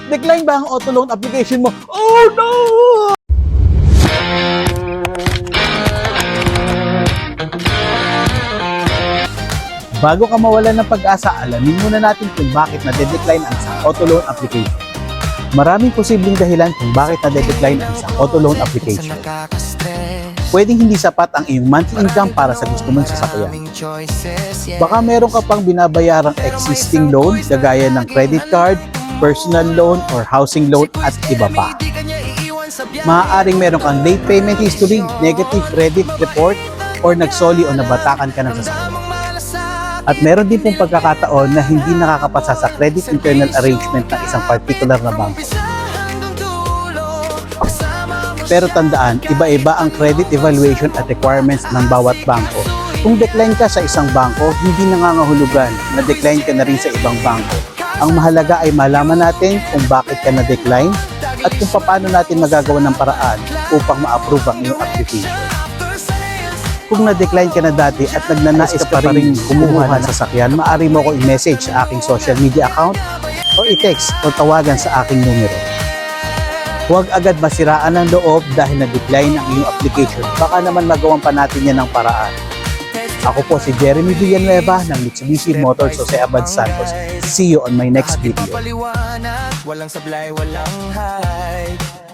Decline ba ang auto loan application mo? Oh no! Bago ka mawalan ng pag-asa, alamin muna natin kung bakit na-decline ang isang auto loan application. Maraming posibleng dahilan kung bakit na-decline ang isang auto loan application. Pwedeng hindi sapat ang iyong monthly income para sa gusto mong sasakyan. Baka meron ka pang binabayarang existing loan gaya ng credit card, personal loan, or housing loan at iba pa. Maaaring meron kang late payment history, negative credit report, or nagsoli o nabatakan ka ng sasakyan. At meron din pong pagkakataon na hindi nakakapasa sa credit internal arrangement ng isang particular na bangko. Pero tandaan, iba-iba ang credit evaluation at requirements ng bawat bangko. Kung decline ka sa isang bangko, hindi nangangahulugan na decline ka na rin sa ibang bangko. Ang mahalaga ay malaman natin kung bakit ka na-decline at kung paano natin magagawa ng paraan upang ma-approve ang iyong application. Kung na-decline ka na dati at nagnanais ka pa rin kumuha ng sasakyan, maaari mo ko i-message sa aking social media account o i-text o tawagan sa aking numero. Huwag agad masiraan ng loob dahil na-decline ang iyong application. Baka naman magawan pa natin yan ng paraan. Ako po si Jeremy Villanueva ng Mitsubishi Motors Jose Abad Santos. See you on my next video. Walang sablay, walang hide.